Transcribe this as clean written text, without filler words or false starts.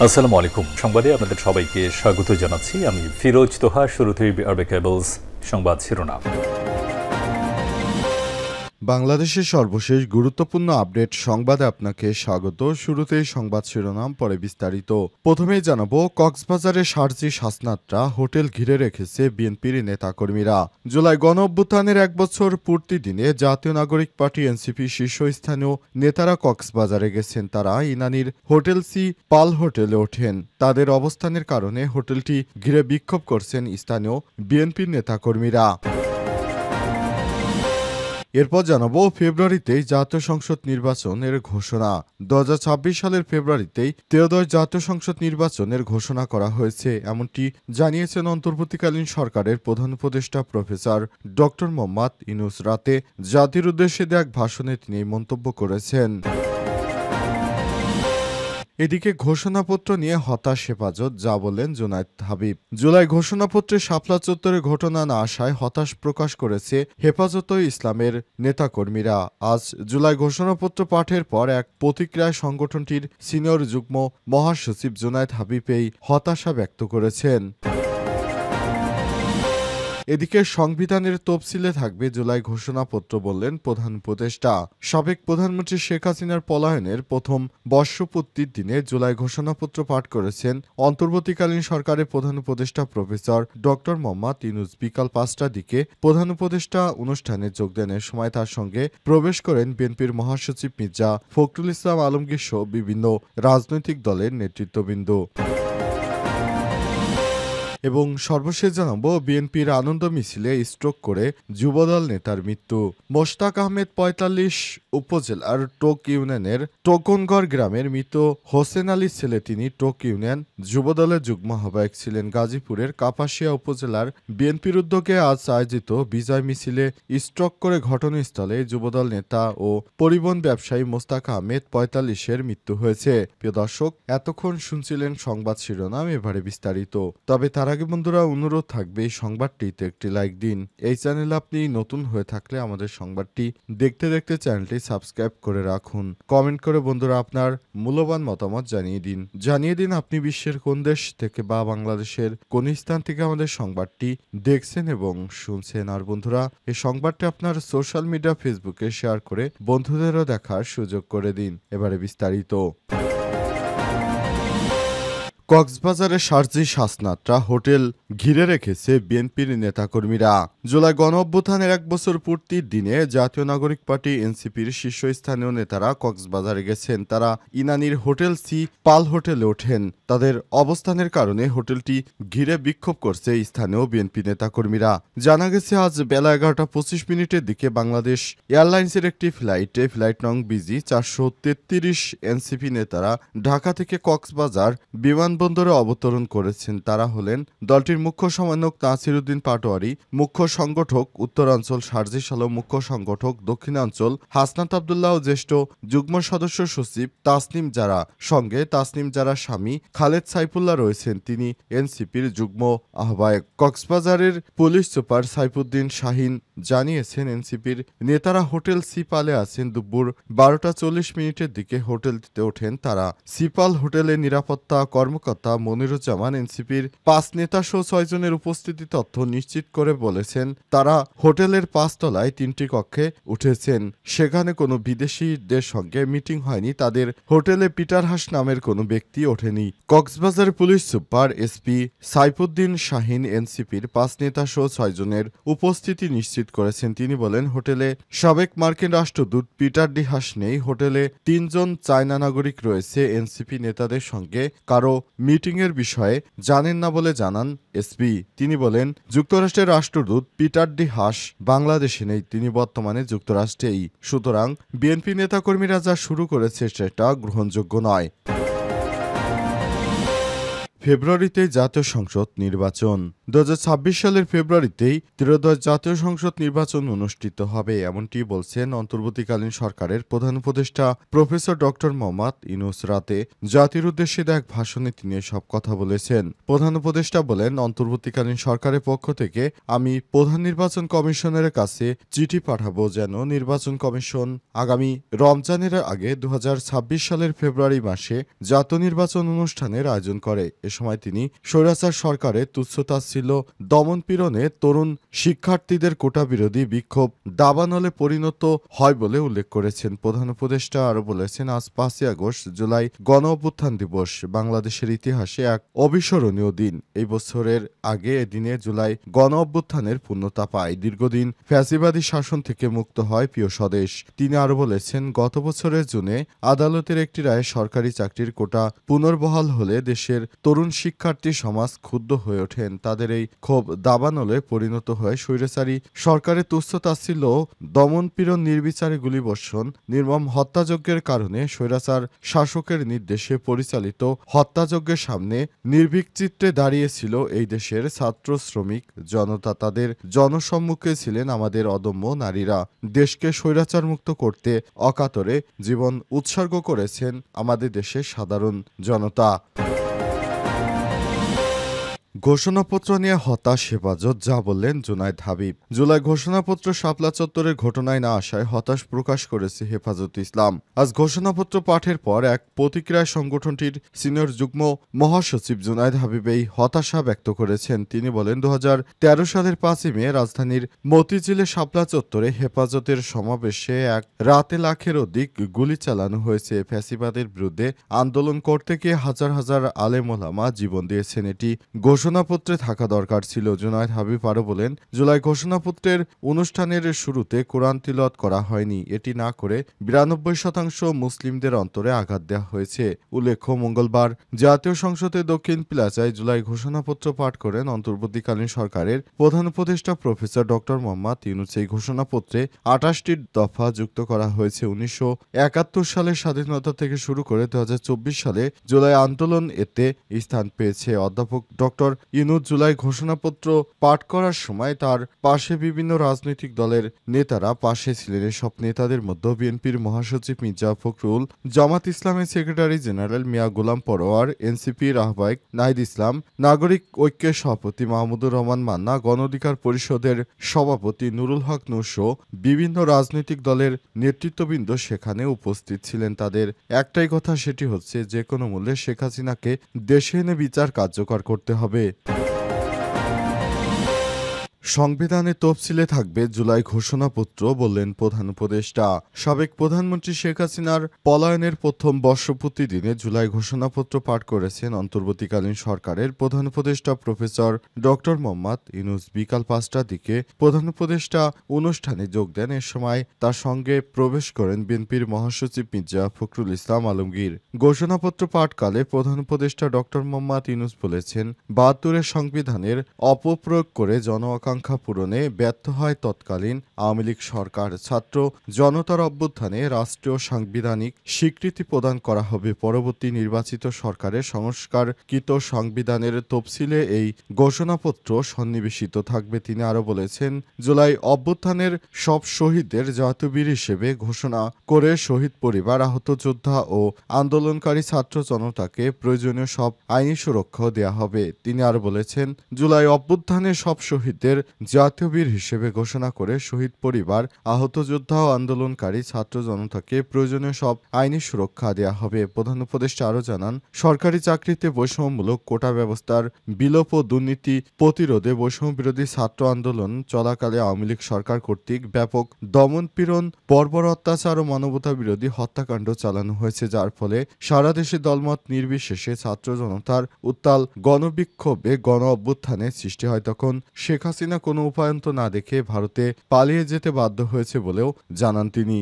আসসালামু আলাইকুম। সংবাদে আপনাদের সবাইকে স্বাগত জানাচ্ছি। আমি ফিরোজ তোহা। শুরুতেই আরবে কেবলস সংবাদ শিরোনাম। বাংলাদেশের সর্বশেষ গুরুত্বপূর্ণ আপডেট সংবাদে আপনাকে স্বাগত। শুরুতেই সংবাদ শিরোনাম, পরে বিস্তারিত। প্রথমেই জানাবো, কক্সবাজারে শারজি শাসনাত্রা হোটেল ঘিরে রেখেছে বিএনপির নেতাকর্মীরা। জুলাই গণ অভ্যুত্থানের 1 বছর পূর্তি দিনে জাতীয় নাগরিক পার্টি এনসিপি শীর্ষস্থানীয় নেতারা কক্সবাজারে গেছেন। তারা ইনানীর হোটেল সি পাল হোটেলে ওঠেন। তাদের অবস্থানের কারণে হোটেলটি ঘিরে বিক্ষোভ করছেন স্থানীয় বিএনপির নেতাকর্মীরা। এরপর জানাবো, ফেব্রুয়ারিতেই জাতীয় সংসদ নির্বাচনের ঘোষণা। 2026 সালের ফেব্রুয়ারিতেই ত্রয়োদশ জাতীয় সংসদ নির্বাচনের ঘোষণা করা হয়েছে, এমনটি জানিয়েছেন অন্তর্বর্তীকালীন সরকারের প্রধান উপদেষ্টা প্রফেসর ডক্টর মোহাম্মদ ইউনূস। রাতে জাতির উদ্দেশ্যে দেয়া এক ভাষণে তিনি এই মন্তব্য করেছেন। এদিকে ঘোষণাপত্র নিয়ে হতাশ হেফাজত, যা বললেন জুনায়েদ হাবিব। জুলাই ঘোষণাপত্রে শাপলা চত্বরে ঘটনা না আসায় হতাশ প্রকাশ করেছে হেফাজত ইসলামের নেতাকর্মীরা। আজ জুলাই ঘোষণাপত্র পাঠের পর এক প্রতিক্রিয়ায় সংগঠনটির সিনিয়র যুগ্ম মহাসচিব জুনায়েদ হাবিব এই হতাশা ব্যক্ত করেছেন। এদিকে সংবিধানের তফসিলে থাকবে জুলাই ঘোষণাপত্র, বললেন প্রধান উপদেষ্টা। সাবেক প্রধানমন্ত্রী শেখ হাসিনার পলায়নের প্রথম বর্ষপূর্তির দিনে জুলাই ঘোষণাপত্র পাঠ করেছেন অন্তর্বর্তীকালীন সরকারের প্রধান উপদেষ্টা প্রফেসর ডক্টর মোহাম্মদ ইউনূস। বিকাল 5টার দিকে প্রধান উপদেষ্টা অনুষ্ঠানে যোগদানের সময় তার সঙ্গে প্রবেশ করেন বিএনপির মহাসচিব মির্জা ফখরুল ইসলাম আলমগীর সহ বিভিন্ন রাজনৈতিক দলের নেতৃত্ববৃন্দ। এবং সর্বশেষ জানাবো, বিএনপির আনন্দ মিছিলে স্ট্রোক করে যুবদল নেতার মৃত্যু। মোশতাক আহমেদ 45 উপজেলার টোক ইউনিয়নের টোকনগড় গ্রামের মৃত হোসেন আলীর ছেলে। তিনি টোক ইউনিয়ন যুবদলের যুগ্ম আহ্বায়ক ছিলেন। গাজীপুরের কাপাসিয়া উপজেলার বিএনপির উদ্যোগে আজ আয়োজিত বিজয় মিছিলে স্ট্রোক করে ঘটনাস্থলে যুবদল নেতা ও পরিবহন ব্যবসায়ী মোশতাক আহমেদ 45-এর মৃত্যু হয়েছে। প্রিয় দর্শক, এতক্ষণ শুনছিলেন সংবাদ শিরোনাম, এবারে বিস্তারিত। তবে তার আগে বন্ধুরা, অনুরোধ থাকবে এই সংবাদটিতে একটি লাইক দিন। এই চ্যানেলে আপনি নতুন হয়ে থাকলে আমাদের সংবাদটি দেখতে দেখতে চ্যানেলটি সাবস্ক্রাইব করে রাখুন। কমেন্ট করে বন্ধুরা আপনার মূল্যবান মতামত জানিয়ে দিন আপনি বিশ্বের কোন দেশ থেকে বা বাংলাদেশের কোন স্থান থেকে আমাদের সংবাদটি দেখছেন এবং শুনছেন। আর বন্ধুরা, এই সংবাদটি আপনার সোশ্যাল মিডিয়া ফেসবুকে শেয়ার করে বন্ধুদেরও দেখার সুযোগ করে দিন। এবারে বিস্তারিত। কক্সবাজারে শারজি শাসনাত্রা হোটেল ঘিরে রেখেছে বিএনপির নেতাকর্মীরা। জুলাই গণ অভ্যুত্থানের 1 বছর পূর্তির দিনে জাতীয় নাগরিক পার্টি এনসিপির শীর্ষস্থানীয় নেতারা কক্সবাজারে গেছেন। তারা ইনানীর হোটেল সি পাল হোটেলে ওঠেন। তাদের অবস্থানের কারণে হোটেলটি ঘিরে বিক্ষোভ করছে স্থানীয় বিএনপি নেতাকর্মীরা। জানা গেছে, আজ বেলা 11টা 25 দিকে বাংলাদেশ এয়ারলাইন্সের একটি ফ্লাইট নং বিজি 433 এনসিপি নেতারা ঢাকা থেকে কক্সবাজার বিমানবন্দরে অবতরণ করেছেন। তারা হলেন দলটির মুখ্য সমন্বয়ক নাসির উদ্দিন পাটোয়ারি, মুখ্য সংগঠক উত্তরাঞ্চল শারজিস আলম, মুখ্য সংগঠক দক্ষিণাঞ্চল হাসনাত আব্দুল্লাহ ও জ্যেষ্ঠ যুগ্ম সদস্য সচিব তাসনিম জারা। সঙ্গে তাসনিম জারার স্বামী খালেদ সাইফুল্লাহ রয়েছেন, তিনি এনসিপির যুগ্ম আহ্বায়ক। কক্সবাজারের পুলিশ সুপার সাইফুদ্দিন শাহিন জানিয়েছেন, এনসিপির নেতারা হোটেল সিপালে আছেন। দুপুর 12টা 40 দিকে হোটেলটিতে ওঠেন তারা। সিপাল হোটেলের নিরাপত্তা কর্মকর্তা মনিরুজ্জামান এনসিপির 5 নেতা সহ 6 জনের উপস্থিতি তথ্য নিশ্চিত করে বলেছেন, তারা হোটেলের 5 তলায় 3টি কক্ষে উঠেছেন। সেখানে কোনো বিদেশিদের সঙ্গে মিটিং হয়নি। তাদের হোটেলে পিটার হাস নামের কোনো ব্যক্তি ওঠেনি। Cox's Bazar police super SP Saifuddin Shahin এনসিপির 5 নেতা সহ 6 জনের উপস্থিতি নিশ্চিত করেছেন। তিনি বলেন, হোটেলে সাবেক মার্কিন রাষ্ট্রদূত পিটার ডি হাস নেই। হোটেলে 3 জন চায়না নাগরিক রয়েছে। এনসিপি নেতাদের সঙ্গে কারো মিটিংয়ের বিষয়ে জানেন না বলে জানান এসপি। তিনি বলেন, যুক্তরাষ্ট্রের রাষ্ট্রদূত পিটার ডি হাস বাংলাদেশে নেই, তিনি বর্তমানে যুক্তরাষ্ট্রেই। সুতরাং বিএনপি নেতাকর্মীরা যা শুরু করেছে সেটা গ্রহণযোগ্য নয়। ফেব্রুয়ারিতে জাতীয় সংসদ নির্বাচন 2026 সালের ফেব্রুয়ারিতেই ত্রয়োদশ জাতীয় সংসদ নির্বাচন অনুষ্ঠিত হবে, এমনটি বলছেন অন্তর্বর্তীকালীন সরকারের প্রধান উপদেষ্টা প্রফেসর ডক্টর মোহাম্মদ ইউনূস রাতে জাতির উদ্দেশ্যে এক ভাষণে তিনি এসব কথা বলেছেন। প্রধান উপদেষ্টা বলেন, অন্তর্বর্তীকালীন সরকারের পক্ষ থেকে আমি প্রধান নির্বাচন কমিশনের কাছে চিঠি পাঠাবো যেন নির্বাচন কমিশন আগামী রমজানের আগে 2026 সালের ফেব্রুয়ারি মাসে জাতীয় নির্বাচন অনুষ্ঠানের আয়োজন করে। এ সময় তিনি স্বৈরাচার সরকারের তুচ্ছতাচ্ছিল্য দমনপীড়নে তরুণ শিক্ষার্থীদের কোটা বিরোধী বিক্ষোভ দাবানলে পরিণত হয় বলে উল্লেখ করেছেন। প্রধান উপদেষ্টা আরও বলেছেন, আজ 5ই আগস্ট জুলাই গণ অভ্যুত্থান দিবস, বাংলাদেশের ইতিহাসে এক অবিস্মরণীয় দিন। এই বছরের আগে এদিনে জুলাই গণ অভ্যুত্থানের পূর্ণতা পায়, দীর্ঘদিন ফ্যাসিবাদী শাসন থেকে মুক্ত হয় প্রিয় স্বদেশ। তিনি আরও বলেছেন, গত বছরের জুনে আদালতের একটি রায়ে সরকারি চাকরির কোটা পুনর্বহাল হলে দেশের তরুণ শিক্ষার্থী সমাজ ক্ষুব্ধ হয়ে ওঠেন। তাদের এই ক্ষোভ দাবানলে পরিণত হয়ে স্বৈরাচারী সরকারের তুচ্ছতাচ্ছিল্য দমনপীড়ন, নির্বিচারে গুলিবর্ষণ, নির্মম হত্যাযজ্ঞের কারণে স্বৈরাচার শাসকের নির্দেশে পরিচালিত হত্যাযজ্ঞের সামনে নির্ভীক চিত্তে দাঁড়িয়েছিল এই দেশের ছাত্র শ্রমিক জনতা। তাদের জনসম্মুখে ছিলেন আমাদের অদম্য নারীরা। দেশকে স্বৈরাচার মুক্ত করতে অকাতরে জীবন উৎসর্গ করেছেন আমাদের দেশের সাধারণ জনতা। ঘোষণাপত্র নিয়ে হতাশ হেফাজত, যা বললেন জুনায়েদ হাবিব। জুলাই ঘোষণাপত্র শাপলা চত্বরের ঘটনায় না আসায় হতাশ প্রকাশ করেছে হেফাজত ইসলাম। আজ ঘোষণাপত্র পাঠের পর এক প্রতিক্রিয়ায় সংগঠনটির সিনিয়র যুগ্ম মহাসচিব জুনায়েদ হাবিব এই হতাশা ব্যক্ত করেছেন। তিনি বলেন, 2013 সালের 5ই মে রাজধানীর মতিঝিলে শাপলা চত্বরে হেফাজতের সমাবেশে এক রাতে লাখের অধিক গুলি চালানো হয়েছে। ফ্যাসিবাদের বিরুদ্ধে আন্দোলন করতে গিয়ে হাজার হাজার আলেম ওলামা জীবন দিয়েছেন। এটি ঘোষণাপত্রে থাকা দরকার ছিল। জুনায়েদ হাবিব আরও বলেন, জুলাই ঘোষণাপত্রের অনুষ্ঠানের শুরুতে কোরআন তিলাওয়াত করা হয়নি। এটি না করে 92% মুসলিমদের অন্তরে আঘাত দেওয়া হয়েছে। উল্লেখ্য, মঙ্গলবার জাতীয় সংসদের দক্ষিণ প্লাজায় জুলাই ঘোষণাপত্র পাঠ করেন অন্তর্বর্তীকালীন সরকারের প্রধান উপদেষ্টা প্রফেসর ডক্টর মোহাম্মদ ইউনূস। এই ঘোষণাপত্রে 28টি দফা যুক্ত করা হয়েছে। 1971 সালের স্বাধীনতা থেকে শুরু করে 2024 সালে জুলাই আন্দোলন এতে স্থান পেয়েছে। অধ্যাপক ডক্টর ইউনূস জুলাই ঘোষণাপত্র পাঠ করার সময় তার পাশে বিভিন্ন রাজনৈতিক দলের নেতারা পাশে ছিলেন। এসব নেতাদের মধ্যে বিএনপির মহাসচিব মির্জা ফখরুল, জামাত ইসলামের সেক্রেটারি জেনারেল মিয়া গোলাম পরোয়ার, এনসিপির আহ্বায়ক নাহিদ ইসলাম, নাগরিক ঐক্যের সভাপতি মাহমুদুর রহমান মান্না, গণ অধিকার পরিষদের সভাপতি নুরুল হক নূর সহ বিভিন্ন রাজনৈতিক দলের নেতৃত্ববৃন্দ সেখানে উপস্থিত ছিলেন। তাদের একটাই কথা, সেটি হচ্ছে যে কোনো মূল্যে শেখ হাসিনাকে দেশে এনে বিচার কার্যকর করতে হবে। সংবিধানে তফসিলে থাকবে জুলাই ঘোষণাপত্র, বললেন প্রধান উপদেষ্টা। সাবেক প্রধানমন্ত্রী শেখ হাসিনার পলায়নের প্রথম বর্ষপূর্তি দিনে জুলাই ঘোষণাপত্র পাঠ করেছেন অন্তর্বর্তীকালীন সরকারের প্রধান উপদেষ্টা প্রফেসর ডক্টর মোহাম্মদ ইউনূস। বিকাল 5টার দিকে প্রধান উপদেষ্টা অনুষ্ঠানে যোগ দেন। এ সময় তার সঙ্গে প্রবেশ করেন বিএনপির মহাসচিব মির্জা ফখরুল ইসলাম আলমগীর। ঘোষণাপত্র পাঠকালে প্রধান উপদেষ্টা ডক্টর মোহাম্মদ ইউনূস বলেছেন, 72-এর সংবিধানের অপপ্রয়োগ করে আকাঙ্ক্ষা পূরণে ব্যর্থ হয় তৎকালীন আওয়ামী লীগ সরকার। ছাত্র জনতার অভ্যুত্থানে রাষ্ট্রীয় সাংবিধানিক স্বীকৃতি প্রদান করা হবে। পরবর্তী নির্বাচিত সরকারের সংস্কারকৃত সংবিধানের তফসিলে এই ঘোষণাপত্র সন্নিবেশিত থাকবে। তিনি আরও বলেছেন, জুলাই অভ্যুত্থানের সব শহীদদের জাতীয় বীর হিসেবে ঘোষণা করে শহীদ পরিবার, আহত যোদ্ধা ও আন্দোলনকারী ছাত্র জনতাকে প্রয়োজনীয় সব আইনি সুরক্ষাও দেয়া হবে। তিনি আরও বলেছেন, জুলাই অভ্যুত্থানের সব শহীদদের জাতীয় বীর হিসেবে ঘোষণা করে শহীদ পরিবার, আহত যোদ্ধা ও আন্দোলনকারী ছাত্র জনতাকে প্রয়োজনীয় সব আইনি সুরক্ষা দেওয়া হবে। প্রধান উপদেষ্টা আরও জানান, সরকারি চাকরিতে বৈষম্যমূলক কোটা ব্যবস্থার বিলোপ ও দুর্নীতি প্রতিরোধে বৈষম্য বিরোধী ছাত্র আন্দোলন চলাকালে আওয়ামী লীগ সরকার কর্তৃক ব্যাপক দমনপীড়ন, বর্বর অত্যাচার ও মানবতা বিরোধী হত্যাকাণ্ড চালানো হয়েছে, যার ফলে সারা দেশে দলমত নির্বিশেষে ছাত্র জনতার উত্তাল গণবিক্ষোভে গণ অভ্যুত্থানের সৃষ্টি হয়। তখন শেখ হাসিনা কোনো উপায়ন্ত না দেখে ভারতে পালিয়ে যেতে বাধ্য হয়েছে বলেও জানান তিনি।